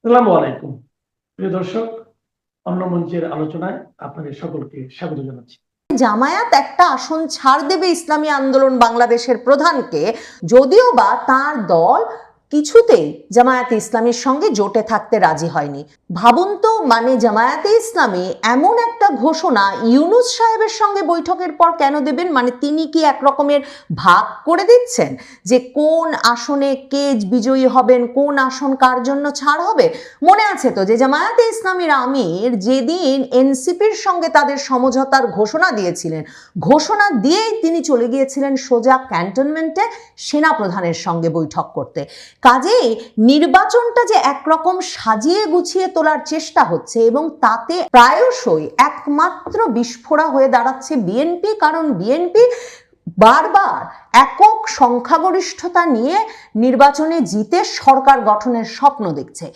আসসালামু আলাইকুম প্রিয় দর্শক, অন্য মঞ্চের আলোচনায় আপনাদের সকলকে স্বাগত জানাচ্ছি। জামায়াত একটা আসন ছাড় দেবে ইসলামী আন্দোলন বাংলাদেশের প্রধানকে, যদিও বা তার দল কিছুতেই জামায়াতে ইসলামীর সঙ্গে জোটে থাকতে রাজি হয়নি। ভাবুন তো, মানে জামায়াতে ইসলামী এমন একটা ঘোষণা ইউনূস সাহেবের সঙ্গে বৈঠকের পর কেন দেবেন? মানে তিনি কি এক রকমের ভাগ করে দিচ্ছেন যে কোন আসনে কে বিজয়ী হবেন, কোন আসন কার জন্য ছাড় হবে? মনে আছে তো যে জামায়াতে ইসলামীর আমির যেদিন এনসিপির সঙ্গে তাদের সমঝোতার ঘোষণা দিয়েছিলেন, ঘোষণা দিয়েই তিনি চলে গিয়েছিলেন সোজা ক্যান্টনমেন্টে সেনাপ্রধানের সঙ্গে বৈঠক করতে। কাজেই নির্বাচনটা যে একরকম সাজিয়ে গুছিয়ে তোলার চেষ্টা হচ্ছে এবং তাতে প্রায়শই একমাত্র বিস্ফোরা হয়ে দাঁড়াচ্ছে বিএনপি, কারণ বিএনপি বারবার একক সংখ্যাগরিষ্ঠতা নিয়ে নির্বাচনে জিতে সরকার গঠনের স্বপ্ন দেখছে।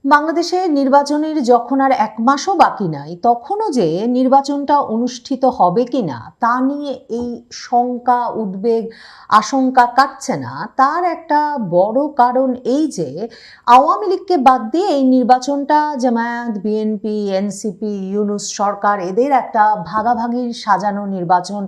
বাংলাদেশে নির্বাচনের যখন আর এক মাসও বাকি নাই, তখনও যে নির্বাচনটা অনুষ্ঠিত হবে কিনা তা নিয়ে এই শঙ্কা, উদ্বেগ, আশঙ্কা কাটছে না, তার একটা বড় কারণ এই যে আওয়ামী লীগকে বাদ দিয়ে এই নির্বাচনটা জামায়াত, বিএনপি, এনসিপি, ইউনূস সরকার এদের একটা ভাগাভাগির সাজানো নির্বাচন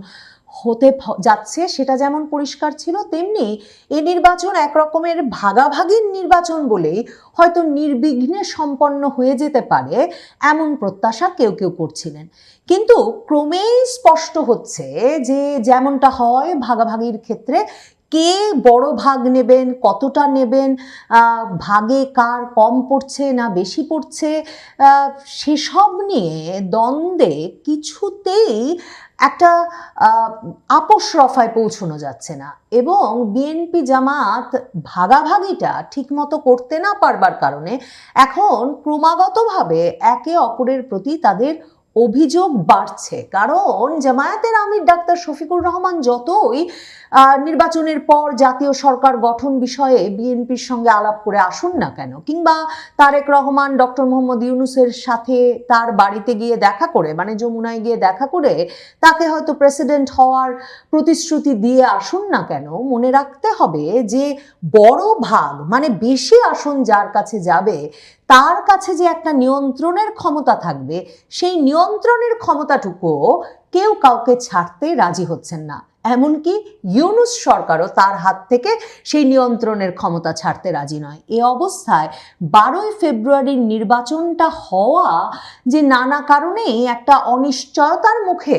হতে যাচ্ছে। সেটা যেমন পরিষ্কার ছিল, তেমনি এই নির্বাচন একরকমের ভাগাভাগির নির্বাচন বলেই হয়তো নির্বিঘ্নে সম্পন্ন হয়ে যেতে পারে এমন প্রত্যাশা কেউ কেউ করছিলেন। কিন্তু ক্রমেই স্পষ্ট হচ্ছে যে যেমনটা হয় ভাগাভাগির ক্ষেত্রে, কে বড় ভাগ নেবেন, কতটা নেবেন, ভাগে কার কম পড়ছে না বেশি পড়ছে, সেসব নিয়ে দ্বন্দ্বে কিছুতেই একটা আপোষ রফায় পৌঁছানো যাচ্ছে না। এবং বিএনপি জামাত ভাগাভাগিটা ঠিকমতো করতে না পারবার কারণে এখন ক্রমাগতভাবে একে অপরের প্রতি তাদের অভিযোগ বাড়ছে। কারণ জামায়াতের আমির ডাক্তার শফিকুর রহমান যতই নির্বাচনের পর জাতীয় সরকার গঠন বিষয়ে বিএনপির সঙ্গে আলাপ করে আসুন না কেন, কিংবা তারেক রহমান ডক্টর মোহাম্মদ ইউনূসের সাথে তার বাড়িতে গিয়ে দেখা করে, মানে যমুনায় গিয়ে দেখা করে তাকে হয়তো প্রেসিডেন্ট হওয়ার প্রতিশ্রুতি দিয়ে আসুন না কেন, মনে রাখতে হবে যে বড় ভাগ মানে বেশি আসন যার কাছে যাবে তার কাছে যে একটা নিয়ন্ত্রণের ক্ষমতা থাকবে, সেই নিয়ন্ত্রণের ক্ষমতাটুকুও কেউ কাউকে ছাড়তে রাজি হচ্ছেন না। এমনকি ইউনূস সরকারও তার হাত থেকে সেই নিয়ন্ত্রণের ক্ষমতা ছাড়তে রাজি নয়। এ অবস্থায় 12ই ফেব্রুয়ারির নির্বাচনটা হওয়া যে নানা কারণেই একটা অনিশ্চয়তার মুখে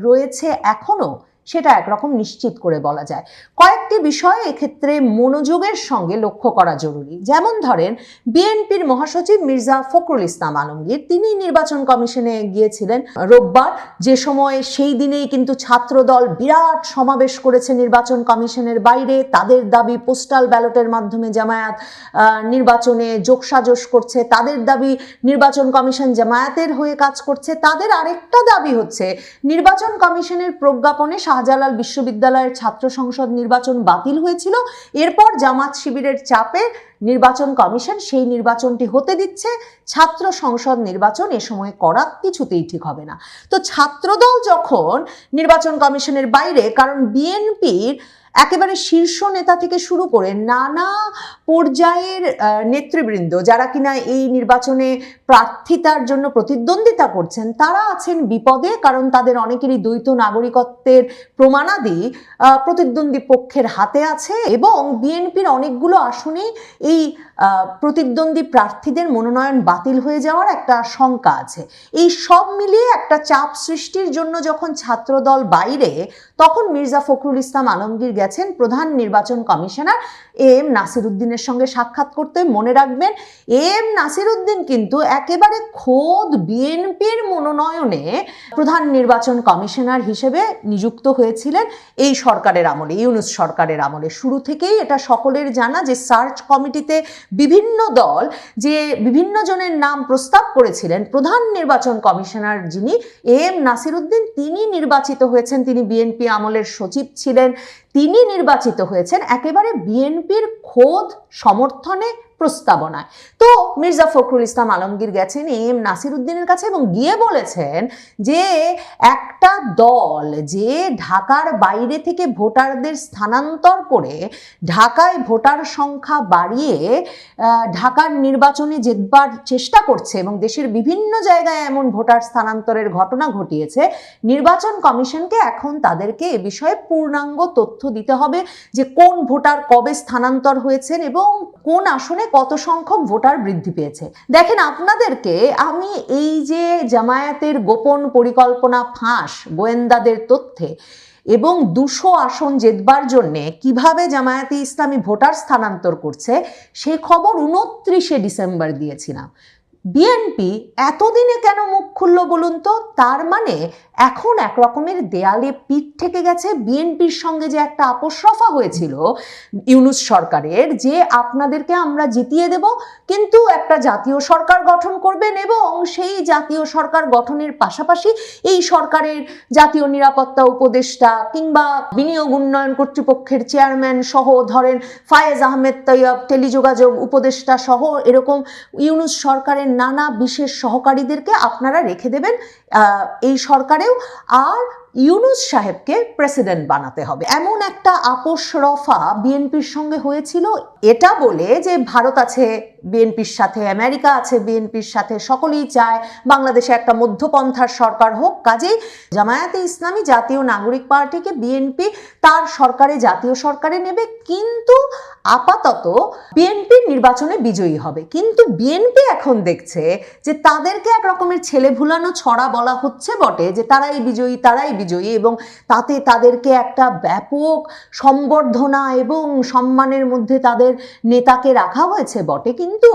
রয়েছে এখনো, সেটা একরকম নিশ্চিত করে বলা যায়। কয়েকটি বিষয় এক্ষেত্রে মনোযোগের সঙ্গে লক্ষ্য করা জরুরি। যেমন ধরেন, বিএনপির মহাসচিব মির্জা ফখরুল ইসলাম আলমগীর তিনি নির্বাচন কমিশনে গিয়েছিলেন রোববার, যে সময় সেই দিনেই কিন্তু ছাত্রদল বিরাট সমাবেশ করেছে নির্বাচন কমিশনের বাইরে। তাদের দাবি পোস্টাল ব্যালটের মাধ্যমে জামায়াত নির্বাচনে যোগসাজশ করছে, তাদের দাবি নির্বাচন কমিশন জামায়াতের হয়ে কাজ করছে। তাদের আরেকটা দাবি হচ্ছে নির্বাচন কমিশনের প্রজ্ঞাপনে শাহজালাল বিশ্ববিদ্যালয়ের ছাত্র সংসদ নির্বাচন বাতিল হয়েছিল, এরপর জামাত শিবিরের চাপে নির্বাচন কমিশন সেই নির্বাচনটি হতে দিচ্ছে। ছাত্র সংসদ নির্বাচন এ সময় করা কিছুতেই ঠিক হবে না। তো ছাত্রদল যখন নির্বাচন কমিশনের বাইরে, কারণ বিএনপির একেবারে শীর্ষ নেতা থেকে শুরু করে নানা পর্যায়ের নেতৃবৃন্দ যারা কিনা এই নির্বাচনে প্রার্থিতার জন্য প্রতিদ্বন্দ্বিতা করছেন, তারা আছেন বিপদে, কারণ তাদের অনেকেরই দ্বৈত নাগরিকত্বের প্রমাণাদি প্রতিদ্বন্দ্বী পক্ষের হাতে আছে এবং বিএনপির অনেকগুলো আসনেই এই প্রতিদ্বন্দ্বী প্রার্থীদের মনোনয়ন বাতিল হয়ে যাওয়ার একটা শঙ্কা আছে। এই সব মিলিয়ে একটা চাপ সৃষ্টির জন্য যখন ছাত্রদল বাইরে, তখন মির্জা ফখরুল ইসলাম আলমগীর গেছেন প্রধান নির্বাচন কমিশনার এম নাসির উদ্দিনের সঙ্গে সাক্ষাৎ করতে। মনে রাখবেন, এম নাসির উদ্দিন কিন্তু একেবারে খোদ বিএনপির মনোনয়নে প্রধান নির্বাচন কমিশনার হিসেবে নিযুক্ত হয়েছিলেন এই সরকারের আমলে, ইউনূস সরকারের আমলে। শুরু থেকেই এটা সকলের জানা যে সার্চ কমিটিতে বিভিন্ন দল যে বিভিন্ন জনের নাম প্রস্তাব করেছিলেন, প্রধান নির্বাচন কমিশনার যিনি এম নাসির উদ্দিন, তিনি নির্বাচিত হয়েছেন, তিনি বিএনপি আমলের সচিব ছিলেন, তিনি নির্বাচিত হয়েছেন একেবারে বিএনপির খোদ সমর্থনে প্রস্তাবনায়। তো মির্জা ফখরুল ইসলাম আলমগীর গেছেন এম নাসির উদ্দিনের কাছে এবং গিয়ে বলেছেন যে একটা দল যে ঢাকার বাইরে থেকে ভোটারদের স্থানান্তর করে ঢাকায় ভোটার সংখ্যা বাড়িয়ে ঢাকার নির্বাচনে জেতবার চেষ্টা করছে এবং দেশের বিভিন্ন জায়গায় এমন ভোটার স্থানান্তরের ঘটনা ঘটিয়েছে, নির্বাচন কমিশনকে এখন তাদেরকে এ বিষয়ে পূর্ণাঙ্গ তথ্য দিতে হবে যে কোন ভোটার কবে স্থানান্তর হয়েছেন এবং কোন আসনে কত সংখ্যক ভোটার বৃদ্ধি পেয়েছে। দেখেন, আপনাদেরকে আমি এই যে জামায়াতের গোপন পরিকল্পনা ফাঁস গোয়েন্দাদের তথ্যে এবং 200 আসন জেতবার জন্যে কিভাবে জামায়াতে ইসলামী ভোটার স্থানান্তর করছে সে খবর 29শে ডিসেম্বর দিয়েছিলাম। বিএনপি এতদিনে কেন মুখ খুলল বলুন তো? তার মানে এখন এক রকমের দেয়ালে পিঠ ঠেকে গেছে। বিএনপির সঙ্গে যে একটা আপোসরফা হয়েছিল ইউনূস সরকারের, যে আপনাদেরকে আমরা জিতিয়ে দেব কিন্তু একটা জাতীয় সরকার গঠন করবেন এবং সেই জাতীয় সরকার গঠনের পাশাপাশি এই সরকারের জাতীয় নিরাপত্তা উপদেষ্টা কিংবা বিনিয়োগ উন্নয়ন কর্তৃপক্ষের চেয়ারম্যান সহ, ধরেন ফায়েজ আহমেদ তৈয়ব টেলিযোগাযোগ উপদেষ্টা সহ, এরকম ইউনূস সরকারের নানা বিশেষ সহকারীদেরকে আপনারা রেখে দেবেন এই সরকারেও, আর ইউনূস সাহেবকে প্রেসিডেন্ট বানাতে হবে। এমন একটা আপোসরফা বিএনপির সঙ্গে হয়েছিল, এটা বলে যে ভারত আছে বিএনপির সাথে, আমেরিকা আছে বিএনপির সাথে, সকলেই চায় বাংলাদেশে একটা মধ্যপন্থার সরকার হোক। কাজেই জামায়াতে ইসলামী জাতীয় নাগরিক পার্টিকে বিএনপি তার সরকারে, জাতীয় সরকারে নেবে, কিন্তু আপাতত বিএনপি নির্বাচনে বিজয়ী হবে। কিন্তু বিএনপি এখন দেখছে যে তাদেরকে এক রকমের ছেলে ভুলানো ছড়া বলা হচ্ছে বটে যে তারাই বিজয়ী, তারাই বিজয়ী, এবং তাতে তাদেরকে একটা ব্যাপক সম্বর্ধনা এবং সম্মানের মধ্যে তাদের নেতাকে রাখা হয়েছে বটে, কিন্তু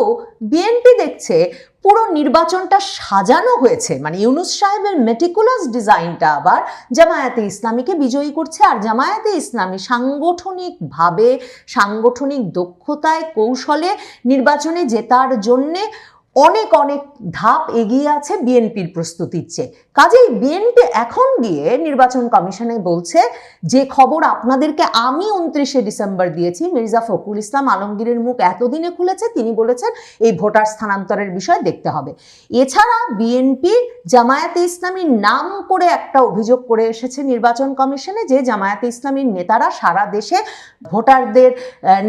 বিএনপি দেখছে পুরো নির্বাচনটা সাজানো হয়েছে, মানে ইউনূস সাহেবের মেটিকুলাস ডিজাইনটা আবার জামায়াতে ইসলামীকে বিজয়ী করছে। আর জামায়াতে ইসলামী সাংগঠনিকভাবে, সাংগঠনিক দক্ষতায়, কৌশলে নির্বাচনে জেতার জন্যে অনেক অনেক ধাপ এগিয়ে আছে বিএনপির প্রস্তুতির চেয়ে। কাজেই বিএনপি এখন গিয়ে নির্বাচন কমিশনে বলছে যে খবর আপনাদেরকে আমি 29শে ডিসেম্বর দিয়েছি, মির্জা ফখরুল ইসলাম আলমগীরের মুখ এতদিনে খুলেছে, তিনি বলেছেন এই ভোটার স্থানান্তরের বিষয় দেখতে হবে। এছাড়া বিএনপি জামায়াতে ইসলামীর নাম করে একটা অভিযোগ করে এসেছে নির্বাচন কমিশনে যে জামায়াতে ইসলামীর নেতারা সারা দেশে ভোটারদের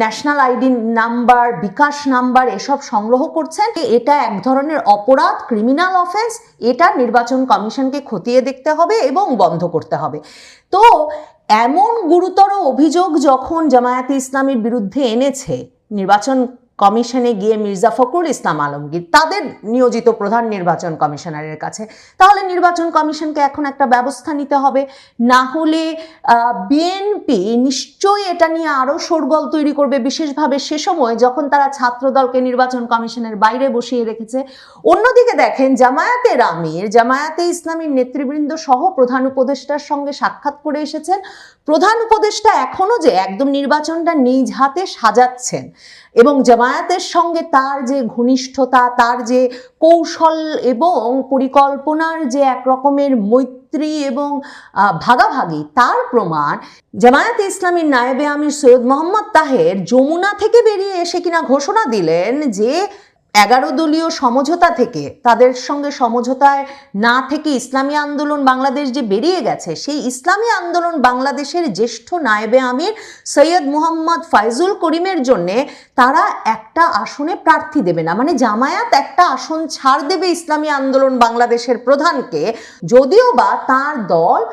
ন্যাশনাল আইডি নাম্বার, বিকাশ নাম্বার এসব সংগ্রহ করছেন। এটা এক ধরনের অপরাধ, ক্রিমিনাল অফেন্স। এটা নির্বাচন কমিশনকে খতিয়ে দেখতে হবে এবং বন্ধ করতে হবে। তো এমন গুরুতর অভিযোগ যখন জামায়াতে ইসলামীর বিরুদ্ধে এনেছে নির্বাচন কমিশনে গিয়ে মির্জা ফখরুল ইসলাম আলমগীর তাদের নিয়োজিত প্রধান নির্বাচন কমিশনারের কাছে, তাহলে নির্বাচন কমিশনকে এখন একটা ব্যবস্থা নিতে হবে। না হলে বিএনপি নিশ্চয়ই এটা নিয়ে আরও শোরগোল তৈরি করবে, বিশেষভাবে সে সময় যখন তারা ছাত্রদলকে নির্বাচন কমিশনের বাইরে বসিয়ে রেখেছে। অন্যদিকে দেখেন, জামায়াতের আমির, জামায়াতে ইসলামীর নেতৃবৃন্দ সহ প্রধান উপদেষ্টার সঙ্গে সাক্ষাৎ করে এসেছেন। প্রধান উপদেষ্টা এখনো যে একদম নির্বাচনটা নিজ হাতে সাজাচ্ছেন এবং জামায়াতের সঙ্গে তার যে ঘনিষ্ঠতা, তার যে কৌশল এবং পরিকল্পনার যে এক রকমের মৈত্রী এবং ভাগাভাগি, তার প্রমাণ জামায়াতে ইসলামীর নায়েবে আমির সৈয়দ মোহাম্মদ তাহের যমুনা থেকে বেরিয়ে এসে কিনা ঘোষণা দিলেন যে 11 দলীয় সমঝোতা থেকে, তাদের সঙ্গে সমঝোতায় না থেকে ইসলামী আন্দোলন বাংলাদেশ যে বেরিয়ে গেছে, সেই ইসলামী আন্দোলন বাংলাদেশের জ্যেষ্ঠ নায়েবে আমির সৈয়দ মুহাম্মদ ফাইজুল করিমের জন্যে তারা একটা আসনে প্রার্থী দেবে না, মানে জামায়াত একটা আসন ছাড় দেবে ইসলামী আন্দোলন বাংলাদেশের প্রধানকে, যদিও বা তার দল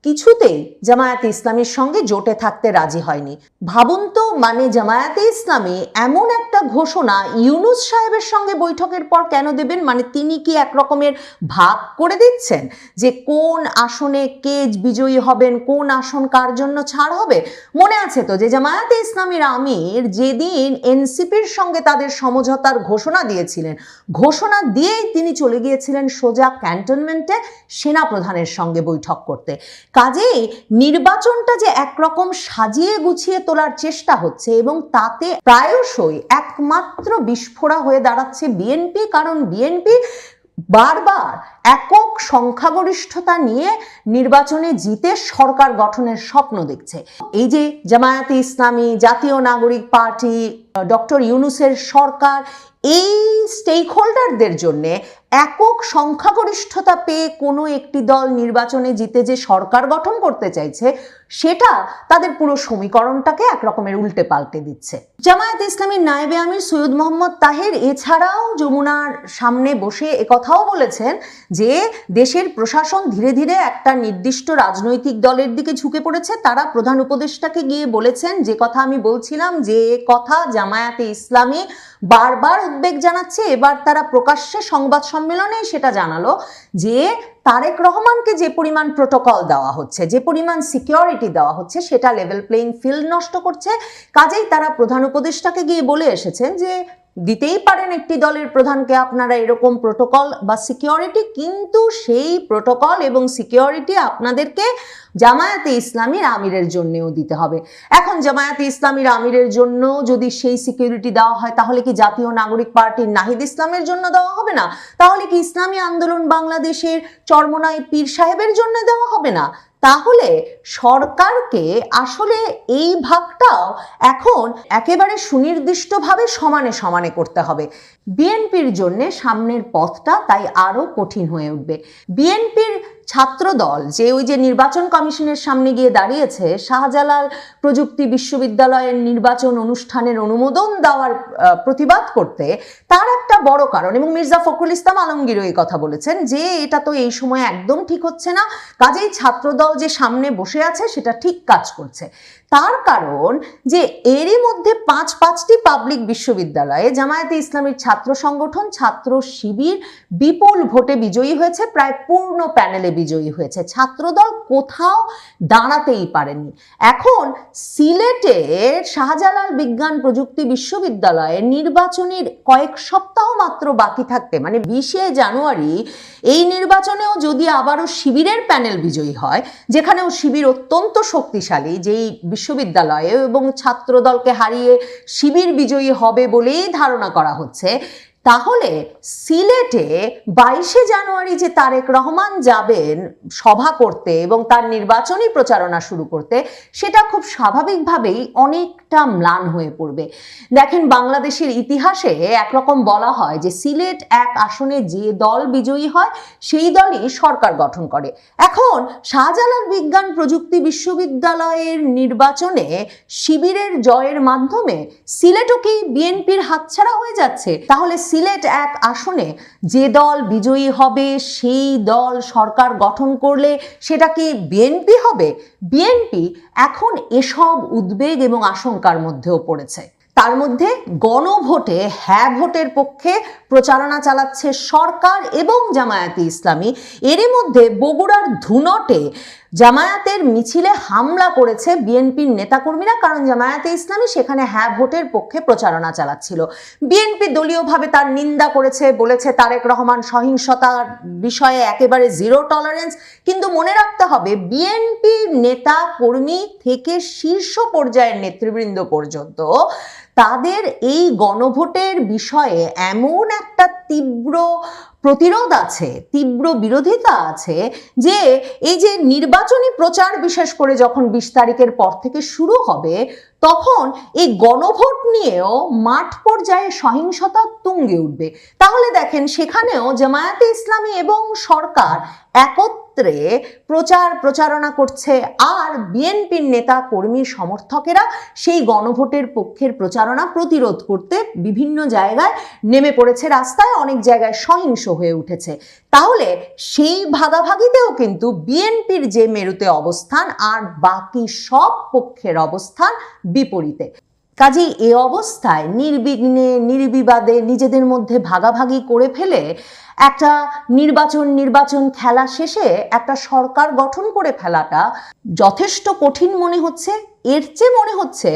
কিছুতেই জামায়াতে ইসলামীর সঙ্গে জোটে থাকতে রাজি হয়নি। ভাবুন তো, মানে জামায়াতে ইসলামী এমন একটা ঘোষণা ইউনূস সাহেবের সঙ্গে বৈঠকের পর কেন দেবেন? মানে তিনি কি এক রকমের ভাগ করে দিচ্ছেন যে কোন আসনে কে বিজয়ী হবেন, কোন আসন কার জন্য ছাড় হবে? মনে আছে তো যে জামায়াতে ইসলামীর আমির যেদিন এনসিপির সঙ্গে তাদের সমঝোতার ঘোষণা দিয়েছিলেন, ঘোষণা দিয়েই তিনি চলে গিয়েছিলেন সোজা ক্যান্টনমেন্টে সেনা প্রধানের সঙ্গে বৈঠক করতে। কাজেই নির্বাচনটা যে একরকম সাজিয়ে গুছিয়ে তোলার চেষ্টা হচ্ছে এবং তাতে প্রায়শই একমাত্র বিস্ফোরা হয়ে দাঁড়াচ্ছে বিএনপি, কারণ বিএনপি বারবার একক সংখ্যাগরিষ্ঠতা নিয়ে নির্বাচনে জিতে সরকার গঠনের স্বপ্ন দেখছে। এই যে জামায়াতে ইসলামী, জাতীয় নাগরিক পার্টি, ডক্টর ইউনূসের সরকার, এই স্টেক হোল্ডারদের জন্য একক সংখ্যাগরিষ্ঠতা পেয়ে কোনো একটি দল নির্বাচনে জিতে যে সরকার গঠন করতে চাইছে, সেটা তাদের পুরো সমীকরণটাকে একরকমের উল্টে পাল্টে দিচ্ছে। জামায়াতে ইসলামীর নায়েবে আমির সৈয়দ মোহাম্মদ তাহের এছাড়াও যমুনার সামনে বসে একথাও বলেছেন যে দেশের প্রশাসন ধীরে ধীরে একটা নির্দিষ্ট রাজনৈতিক দলের দিকে ঝুঁকে পড়েছে। তারা প্রধান উপদেষ্টাকে গিয়ে বলেছেন যে কথা আমি বলছিলাম, যে কথা জামায়াতে ইসলামী বারবার উদ্বেগ জানাচ্ছে, এবার তারা প্রকাশ্যে সংবাদ সম্মেলনে সেটা জানালো যে তারেক রহমানকে যে পরিমাণ প্রোটোকল দেওয়া হচ্ছে, যে পরিমাণ সিকিউরিটি দেওয়া হচ্ছে, সেটা লেভেল প্লেইং ফিল্ড নষ্ট করছে। কাজেই তারা প্রধান উপদেষ্টাকে গিয়ে বলে এসেছেন যে দিতেই পারেন একটি দলের প্রধানকে আপনারা এরকম প্রোটোকল বা সিকিউরিটি, কিন্তু সেই প্রোটোকল এবং সিকিউরিটি আপনাদেরকে জামায়াতে ইসলামীর আমিরের জন্যও দিতে হবে। এখন জামায়াতে ইসলামীর আমিরের জন্য যদি সেই সিকিউরিটি দেওয়া হয়, তাহলে কি জাতীয় নাগরিক পার্টির নাহিদ ইসলামের জন্য দেওয়া হবে না? তাহলে কি ইসলামী আন্দোলন বাংলাদেশের চরমোনাই পীর সাহেবের জন্য দেওয়া হবে না? তাহলে সরকারকে আসলে এই ভাগটাও এখন একেবারে সুনির্দিষ্টভাবে সমানে সমানে করতে হবে। বিএনপির জন্য সামনের পথটা তাই আরো কঠিন হয়ে উঠবে। বিএনপির ছাত্রদল যে ওই যে নির্বাচন কমিশনের সামনে গিয়ে দাঁড়িয়েছে শাহজালাল প্রযুক্তি বিশ্ববিদ্যালয়ের নির্বাচন অনুষ্ঠানের অনুমোদন দেওয়ার প্রতিবাদ করতে, তার একটা বড় কারণ, এবং মির্জা ফখরুল ইসলাম আলমগীরও এই কথা বলেছেন যে এটা তো এই সময় একদম ঠিক হচ্ছে না, কাজেই ছাত্রদল যে সামনে বসে আছে সেটা ঠিক কাজ করছে। তার কারণ যে এরই মধ্যে পাঁচটি পাবলিক বিশ্ববিদ্যালয়ে জামায়াতে ইসলামীর ছাত্র সংগঠন ছাত্র শিবির বিপুল ভোটে বিজয়ী হয়েছে, প্রায় পূর্ণ প্যানেলে বিজয়ী হয়েছে। ছাত্রদল কোথাও দাঁড়াতেই পারেনি। এখন সিলেটের শাহজালাল বিজ্ঞান প্রযুক্তি বিশ্ববিদ্যালয়ে নির্বাচনের কয়েক সপ্তাহ মাত্র বাকি থাকতে, মানে 20শে জানুয়ারি এই নির্বাচনেও যদি আবারও শিবিরের প্যানেল বিজয়ী হয়, যেখানেও শিবির অত্যন্ত শক্তিশালী, যেই বিশ্ববিদ্যালয়ে এবং ছাত্রদলকে হারিয়ে শিবির বিজয়ী হবে বলেই ধারণা করা হচ্ছে, তাহলে সিলেটে 22শে জানুয়ারি যে তারেক রহমান যাবেন সভা করতে এবং তার নির্বাচনী প্রচারণা শুরু করতে, সেটা খুব স্বাভাবিকভাবেই অনেকটা ম্লান হয়ে পড়বে। দেখেন, বাংলাদেশের ইতিহাসে একরকম বলা হয় যে সিলেট এক আসনে যে দল বিজয়ী হয় সেই দলই সরকার গঠন করে। এখন শাহজালাল বিজ্ঞান প্রযুক্তি বিশ্ববিদ্যালয়ের নির্বাচনে শিবিরের জয়ের মাধ্যমে সিলেটও কি বিএনপির হাতছাড়া হয়ে যাচ্ছে? তাহলে সিলেট এক আসনে যে দল বিজয়ী হবে সেই দল সরকার গঠন করলে সেটা কি বিএনপি হবে? বিএনপি এখন এসব উদ্বেগ এবং আশঙ্কার মধ্যেও পড়েছে। তার মধ্যে গণভোটে হ্যাঁ ভোটের পক্ষে প্রচারণা চালাচ্ছে সরকার এবং জামায়াতে ইসলামী। এরই মধ্যে বগুড়ার ধুনটে জামায়াতের মিছিলে হামলা করেছে বিএনপির নেতাকর্মীরা, কারণ জামায়াতে ইসলামী সেখানে হ্যাঁ ভোটের পক্ষে প্রচারণা চালাচ্ছিল। বিএনপি দলীয়ভাবে তার নিন্দা করেছে, বলেছে তারেক রহমান সহিংসতার বিষয়ে একেবারে জিরো টলারেন্স। কিন্তু মনে রাখতে হবে, বিএনপি নেতা কর্মী থেকে শীর্ষ পর্যায়ের নেতৃবৃন্দ পর্যন্ত তাদের এই গণভোটের বিষয়ে এমন একটা তীব্র প্রতিরোধ আছে, তীব্র বিরোধিতা আছে, যে এই যে নির্বাচনী প্রচার বিশেষ করে যখন 20 তারিখের পর থেকে শুরু হবে, তখন এই গণভোট নিয়েও মাঠ পর্যায়ে সহিংসতা তুঙ্গে উঠবে। তাহলে দেখেন, সেখানেও জামায়াতে ইসলামী এবং সরকার একত্রে প্রচারণা করছে, আর বিএনপির নেতা কর্মী সমর্থকেরা সেই গণভোটের পক্ষের প্রচারণা প্রতিরোধ করতে বিভিন্ন জায়গায় নেমে পড়েছে রাস্তায়, অনেক জায়গায় সহিংস হয়ে উঠেছে। তাহলে সেই ভাগাভাগিতেও কিন্তু বিএনপির যে মেরুতে অবস্থান আর বাকি সব পক্ষের অবস্থান বিপরীতে। কাজেই এ অবস্থায় নির্বিঘ্নে নির্বিবাদে নিজেদের মধ্যে ভাগাভাগি করে ফেলে একটা নির্বাচন খেলা শেষে একটা সরকার গঠন করে ফেলাটা যথেষ্ট কঠিন মনে হচ্ছে। এর চেয়ে মনে হচ্ছে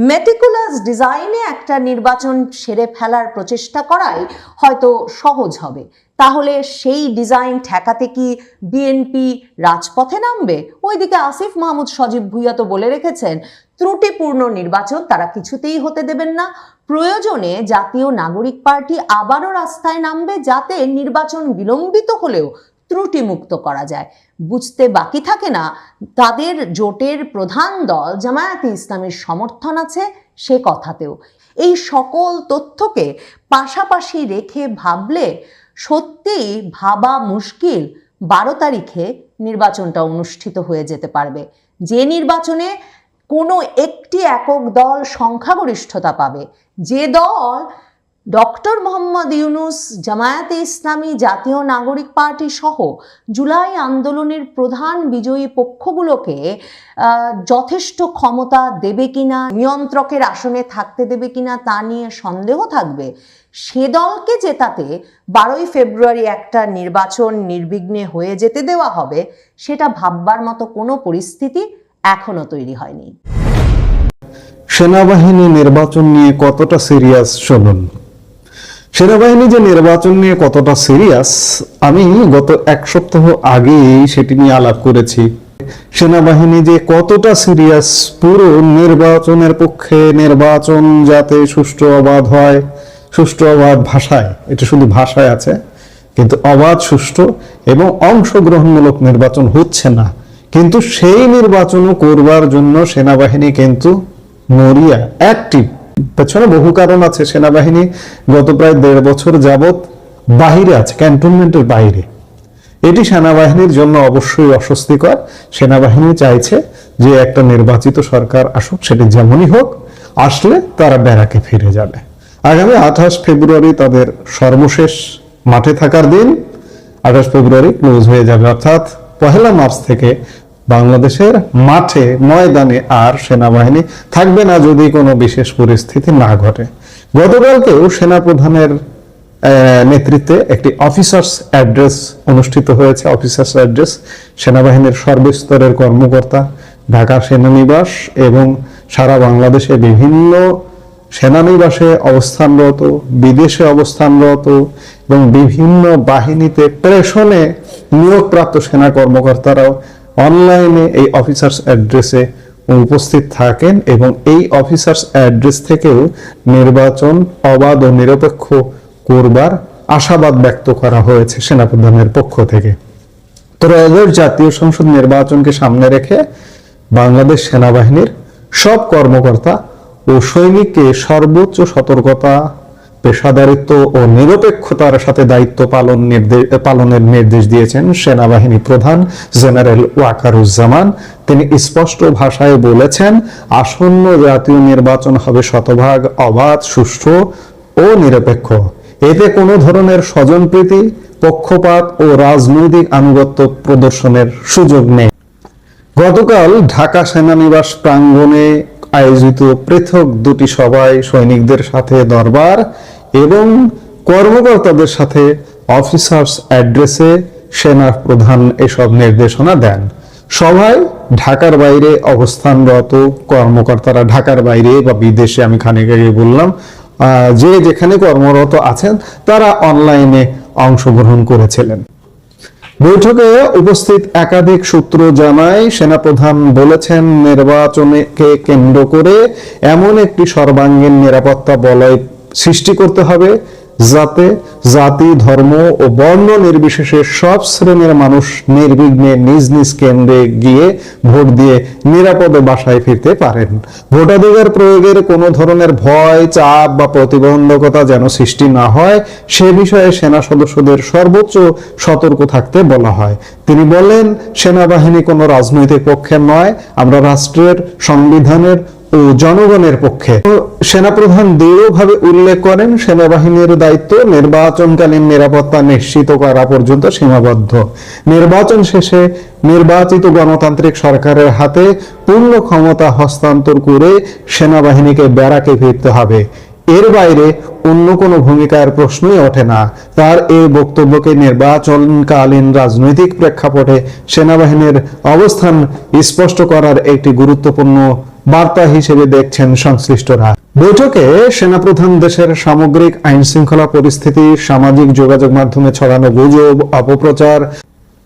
মেটিকুলাস ডিজাইনে একটা নির্বাচন সেরে ফেলার প্রচেষ্টা করাই হয়তো সহজ হবে। তাহলে সেই ডিজাইন ঠেকাতে কি বিএনপি রাজপথে নামবে? ওইদিকে আসিফ মাহমুদ সজীব ভুইয়া তো বলে রেখেছেন, ত্রুটিপূর্ণ নির্বাচন তারা কিছুতেই হতে দেবেন না। প্রয়োজনে জাতীয় নাগরিক পার্টি আবারও রাস্তায় নামবে, যাতে নির্বাচন বিলম্বিত হলেও ত্রুটিমুক্ত করা যায়। বুঝতে বাকি থাকে না তাদের জোটের প্রধান দল জামায়াতে ইসলামীর সমর্থন আছে সে কথাতেও। এই সকল তথ্যকে পাশাপাশি রেখে ভাবলে সত্যিই ভাবা মুশকিল 12 তারিখে নির্বাচনটা অনুষ্ঠিত হয়ে যেতে পারবে, যে নির্বাচনে কোনো একটি একক দল সংখ্যাগরিষ্ঠতা পাবে, যে দল ডক্টর মোহাম্মদ ইউনূস, জামায়াতে ইসলামী, জাতীয় নাগরিক পার্টি সহ জুলাই আন্দোলনের প্রধান বিজয়ী পক্ষগুলোকে যথেষ্ট ক্ষমতা দেবে কিনা, নিয়ন্ত্রকের আসনে থাকতে দেবে কিনা তা নিয়ে সন্দেহ থাকবে, সে দলকে জেতাতে 12ই ফেব্রুয়ারি একটা নির্বাচন নির্বিঘ্নে হয়ে যেতে দেওয়া হবে, সেটা ভাববার মতো কোনো পরিস্থিতি এখনো তৈরি হয়নি। সেনাবাহিনী নির্বাচন নিয়ে কতটা সিরিয়াস শুনুন। সেনাবাহিনী যে নির্বাচন নিয়ে কতটা সিরিয়াস আমি গত এক সপ্তাহ আগেই সেটি নিয়ে আলাপ করেছি। সেনাবাহিনী যে কতটা সিরিয়াস পুরো নির্বাচনের পক্ষে, নির্বাচন যাতে সুষ্ঠু অবাধ হয়, সুষ্ঠু অবাধ ভাষায়, এটা শুধু ভাষায় আছে, কিন্তু অবাধ, সুষ্ঠু এবং অংশগ্রহণমূলক নির্বাচন হচ্ছে না। কিন্তু সেই নির্বাচনও করবার জন্য সেনাবাহিনী কিন্তু মরিয়া, অ্যাক্টিভ। পেছনে বহু কারণ আছে। সেনাবাহিনী গত প্রায় 1.5 বছর যাবত বাহিরে আছে, ক্যান্টনমেন্টের বাইরে। এটি সেনাবাহিনীর জন্য অবশ্যই অস্বস্তিকর। সেনাবাহিনী চাইছে যে একটা নির্বাচিত সরকার আসুক, সেটি যেমনই হোক, আসলে তারা ব্যারাকে ফিরে যাবে। আগামী 28 ফেব্রুয়ারি তাদের সর্বশেষ মাঠে থাকার দিন। 28 ফেব্রুয়ারি ক্লোজ হয়ে যাবে, অর্থাৎ 1 মার্চ থেকে বাংলাদেশের মাঠে, ময়দানে আর সেনাবাহিনী থাকবে না যদি কোনো বিশেষ পরিস্থিতি না ঘটে। গতকালকেও সেনাপ্রধানের নেতৃত্বে একটি অফিসার্স অ্যাড্রেস অনুষ্ঠিত হয়েছে। অফিসার্স অ্যাড্রেস সেনাবাহিনীর সর্বস্তরের কর্মকর্তা, ঢাকা সেনানিবাস এবং সারা বাংলাদেশে বিভিন্ন সেনানিবাসে অবস্থানরত, বিদেশে অবস্থানরত এবং বিভিন্ন বাহিনীতে প্রেষণে নিয়োগপ্রাপ্ত সেনা কর্মকর্তারাও অনলাইনে এই অফিসার্স অ্যাড্রেসে উপস্থিত থাকেন এবং এই অফিসার্স অ্যাড্রেস থেকেও নির্বাচন অবাধ ও নিরপেক্ষ করবার আশাবাদ ব্যক্ত করা হয়েছে সেনাপ্রধানের পক্ষ থেকে। ত্রয়োদশ জাতীয় সংসদ নির্বাচনকে সামনে রেখে বাংলাদেশ সেনাবাহিনীর সব কর্মকর্তা ও সৈনিককে সর্বোচ্চ সতর্কতা, পেশাদারিত্ব ও নিরপেক্ষতার সাথে দায়িত্ব পালনের নির্দেশ দিয়েছেন সেনাবাহিনী প্রধান জেনারেল ওয়াকারুজ্জামান। তিনি স্পষ্ট ভাষায় বলেছেন, আসন্ন জাতীয় নির্বাচন হবে শতভাগ অবাধ, সুষ্ঠু ও নিরপেক্ষ। এতে কোনো ধরনের স্বজনপ্রীতি, পক্ষপাত ও রাজনৈতিক আনুগত্য প্রদর্শনের সুযোগ নেই। গতকাল ঢাকা সেনানিবাস প্রাঙ্গণে আয়োজিত পৃথক 2টি সভায় সৈনিকদের সাথে দরবার এবং কর্মকর্তাদের সাথে অফিসার্স অ্যাড্রেসে সেনা প্রধান এসব নির্দেশনা দেন। সভায় ঢাকার বাইরে অবস্থানরত কর্মকর্তারা, ঢাকার বাইরে বা বিদেশে, আমি খানিক আগে বললাম, যে যেখানে কর্মরত আছেন তারা অনলাইনে অংশগ্রহণ করেছিলেন। বৈঠকে উপস্থিত একাধিক সূত্র জানায়, সেনাপ্রধান বলেছেন, নির্বাচনকে কেন্দ্র করে এমন একটি সর্বাঙ্গীন নিরাপত্তা বলয় সৃষ্টি করতে হবে যাতে জাতি, ধর্ম ও বর্ণ নির্বিশেষে সব শ্রেণীর মানুষ নির্বিঘ্নে নিজ নিজ কেন্দ্রে গিয়ে ভোট দিয়ে নিরাপদে বাসায় ফিরতে পারেন। ভোটাধিকার প্রয়োগের কোনো ধরনের ভয়, চাপ বা প্রতিবন্ধকতা যেন সৃষ্টি না হয় সে বিষয়ে সেনা সদস্যদের সর্বোচ্চ সতর্ক থাকতে বলা হয়। তিনি বলেন, সেনাবাহিনী কোনো রাজনৈতিক পক্ষের নয়, আমরা রাষ্ট্রের, সংবিধানের ও জনগণের পক্ষে। সেনাপ্রধান দৃঢ়ভাবে উল্লেখ করেন, সেনাবাহিনীর দায়িত্ব নির্বাচনকালীন নিরাপত্তা নিশ্চিত করা পর্যন্ত সীমাবদ্ধ। নির্বাচন শেষে নির্বাচিত গণতান্ত্রিক সরকারের হাতে পূর্ণ ক্ষমতা হস্তান্তর করে সেনাবাহিনীকে ব্যারাকে ফিরতে হবে। এর বাইরে অন্য কোনো ভূমিকার প্রশ্নই ওঠে না। তার এই বক্তব্যকে নির্বাচনকালীন রাজনৈতিক প্রেক্ষাপটে সেনাবাহিনীর অবস্থান স্পষ্ট করার একটি গুরুত্বপূর্ণ বার্তা হিসেবে দেখছেন সংশ্লিষ্টরা। বৈঠকে সেনাপ্রধান দেশের সামগ্রিক আইন শৃঙ্খলা পরিস্থিতি, সামাজিক যোগাযোগ মাধ্যমে ছড়ানো গুজব, অপপ্রচার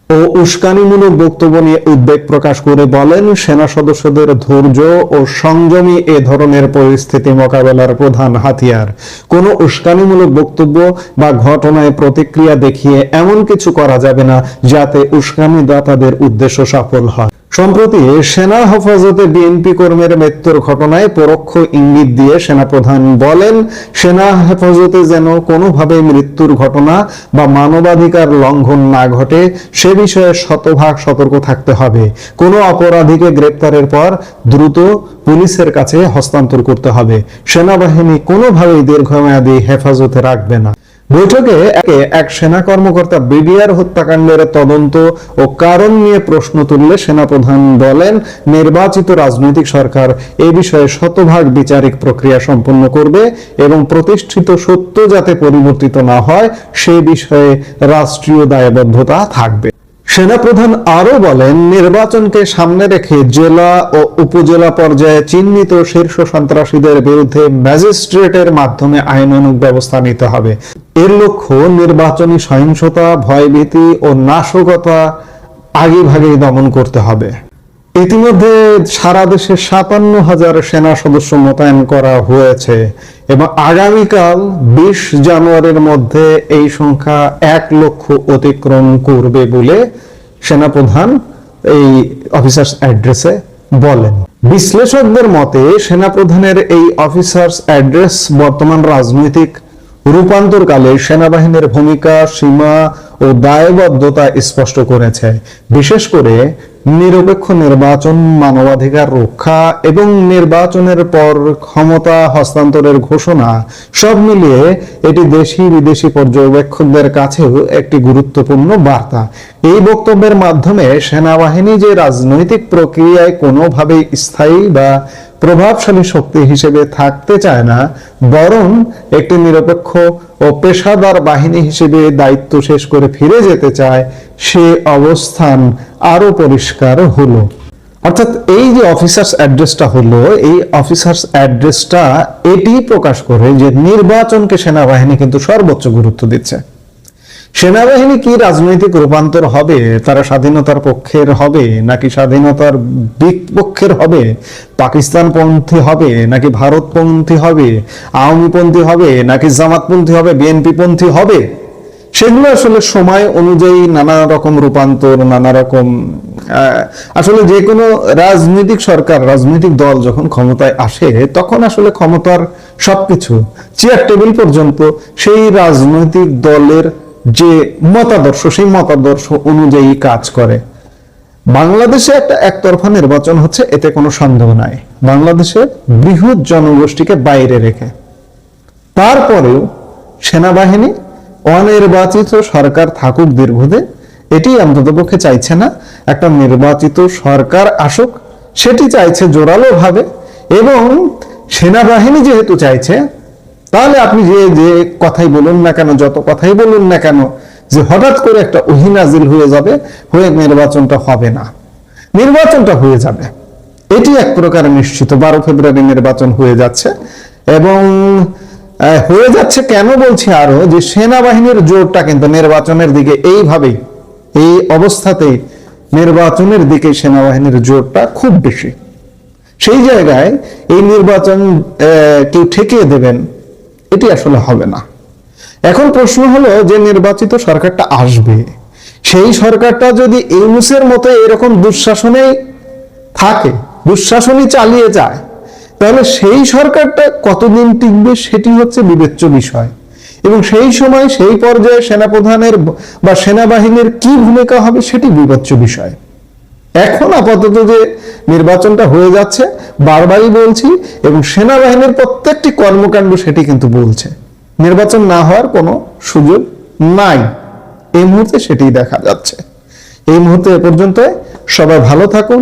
ও উস্কানিমূলক বক্তব্য নিয়ে উদ্বেগ প্রকাশ করে বলেন, সেনা সদস্যদের ধৈর্য ও সংযমী এ ধরনের পরিস্থিতি মোকাবেলার প্রধান হাতিয়ার। কোনো উস্কানিমূলক বক্তব্য বা ঘটনায় প্রতিক্রিয়া দেখিয়ে এমন কিছু করা যাবে না যাতে উস্কানিদাতাদের উদ্দেশ্য সফল হয়। সম্প্রতি সেনা হেফাজতে বিএনপি কর্মীর মৃত্যুর ঘটনায় পরোক্ষ ইঙ্গিত দিয়ে সেনাপ্রধান বলেন, সেনা হেফাজতে যেন কোনোভাবে মৃত্যুর ঘটনা বা মানবাধিকার লঙ্ঘন না ঘটে সে বিষয়ে শতভাগ সতর্ক থাকতে হবে। কোনো অপরাধীকে গ্রেপ্তারের পর দ্রুত পুলিশের কাছে হস্তান্তর করতে হবে। সেনাবাহিনী কোনোভাবেই দীর্ঘমেয়াদী হেফাজতে রাখবে না। বৈঠকে এক সেনা কর্মকর্তা বিডিআর হত্যাকাণ্ডের তদন্ত ও কারণ নিয়ে প্রশ্ন তুললে সেনাপ্রধান বলেন, নির্বাচিত রাজনৈতিক সরকার এ বিষয়ে শতভাগ বিচারিক প্রক্রিয়া সম্পন্ন করবে এবং প্রতিষ্ঠিত সত্য যাতে পরিবর্তিত না হয় সে বিষয়ে রাষ্ট্রীয় দায়বদ্ধতা থাকবে। সেনাপ্রধান আরো বলেন, নির্বাচনকে সামনে রেখে জেলা ও উপজেলা পর্যায়ে চিহ্নিত শীর্ষ সন্ত্রাসীদের বিরুদ্ধে ম্যাজিস্ট্রেটের মাধ্যমে আইনানুগ ব্যবস্থা নিতে হবে। এর লক্ষ্য নির্বাচনী সহিংসতা, ভয়ভীতি ও নাশকতা আগেভাগেই দমন করতে হবে। ইতিমধ্যে সারা দেশে ৫৭,০০০ সেনা সদস্য মোতায়েন করা হয়েছে এবং আগামীকাল ২০ জানুয়ারির মধ্যে এই সংখ্যা ১ লক্ষ অতিক্রম করবে বলে সেনাপ্রধান এই অফিসার্স অ্যাড্রেসে বলেন। বিশ্লেষকদের মতে সেনাপ্রধানের এই অফিসার্স অ্যাড্রেস বর্তমান রাজনৈতিক রূপান্তরকালে সেনাবাহিনীর ভূমিকা, সীমা ও দায়বদ্ধতা স্পষ্ট করেছে। বিশেষ করে নিরপেক্ষ নির্বাচন, মানবাধিকার রক্ষা এবং নির্বাচনের পর ক্ষমতা হস্তান্তরের ঘোষণা সব মিলিয়ে এটি দেশি বিদেশি পর্যবেক্ষকদের কাছেও একটি গুরুত্বপূর্ণ বার্তা। এই বক্তব্যের মাধ্যমে সেনাবাহিনী যে রাজনৈতিক প্রক্রিয়ায় কোনোভাবেই স্থায়ী বা প্রভাবশালী শক্তি হিসেবে থাকতে চায় না, বরং একটি নিরপেক্ষ ও পেশাদার বাহিনী হিসেবে দায়িত্ব শেষ করে ফিরে যেতে চায়, সে অবস্থান আরো পরিষ্কার হলো। অর্থাৎ এই যে অফিসার্স অ্যাড্রেসটা হলো, এই অফিসার্স অ্যাড্রেসটা এটি প্রকাশ করে যে নির্বাচনকে সেনাবাহিনী কিন্তু সর্বোচ্চ গুরুত্ব দিচ্ছে। সেনাবাহিনী কি রাজনৈতিক রূপান্তর হবে, তারা স্বাধীনতার পক্ষের হবে নাকি স্বাধীনতার বিপক্ষের হবে, পাকিস্তানপন্থী হবে নাকি ভারতপন্থী হবে, আওয়ামীপন্থী হবে নাকি জামাতপন্থী হবে, বিএনপিপন্থী হবে, সেগুলো আসলে সময় অনুযায়ী নানা রকম রূপান্তর, নানা রকম আসলে যে কোনো রাজনৈতিক সরকার, রাজনৈতিক দল যখন ক্ষমতায় আসে তখন আসলে ক্ষমতার সবকিছু চেয়ার টেবিল পর্যন্ত সেই রাজনৈতিক দলের যে মতাদর্শ, সেই মতাদর্শ অনুযায়ী কাজ করে। বাংলাদেশে একটা একতরফা নির্বাচন হচ্ছে, এতে কোনো সন্দেহ নাই। বাংলাদেশের বৃহৎ জনগোষ্ঠীকে বাইরে রেখে তারপরেও সেনাবাহিনী অনির্বাচিত সরকার থাকুক দীর্ঘদিন, এটি অন্ততপক্ষে চাইছে না। একটা নির্বাচিত সরকার আসুক, সেটি চাইছে জোরালো ভাবে। এবং সেনাবাহিনী যেহেতু চাইছে, তাহলে আপনি যে কথাই বলুন না কেন, যত কথাই বলুন না কেন, যে হঠাৎ করে একটা ওহী নাজিল হয়ে যাবে, হয়ে নির্বাচনটা হবে না, নির্বাচনটা হয়ে যাবে, এটি এক প্রকার নিশ্চিত। 12 ফেব্রুয়ারি নির্বাচন হয়ে যাচ্ছে এবং হয়ে যাচ্ছে কেন বলছি আরো, যে সেনাবাহিনীর জোরটা কিন্তু নির্বাচনের দিকে, এইভাবেই এই অবস্থাতেই নির্বাচনের দিকে সেনাবাহিনীর জোরটা খুব বেশি। সেই জায়গায় এই নির্বাচন কেউ ঠেকিয়ে দেবেন, এটি আসলে হবে না। এখন প্রশ্ন হলো যে নির্বাচিত সরকারটা আসবে, সেই সরকারটা যদি ইউনূসের মতো এরকম দুঃশাসনে থাকে, দুঃশাসনই চালিয়ে যায়, তাহলে সেই সরকারটা কতদিন টিকবে সেটি হচ্ছে বিবেচ্য বিষয়। এবং সেই সময় সেই পর্যায়ে সেনাপ্রধানের বা সেনাবাহিনীর কি ভূমিকা হবে সেটি বিবেচ্য বিষয়। এখন আপাতত যে নির্বাচনটা হয়ে যাচ্ছে, বারবারই বলছি, এবং সেনাবাহিনীর প্রত্যেকটি কর্মকাণ্ড সেটি কিন্তু বলছে নির্বাচন না হওয়ার কোনো সুযোগ নাই। এই মুহূর্তে সেটি দেখা যাচ্ছে। এই মুহূর্তে এ পর্যন্ত। সবাই ভালো থাকুন।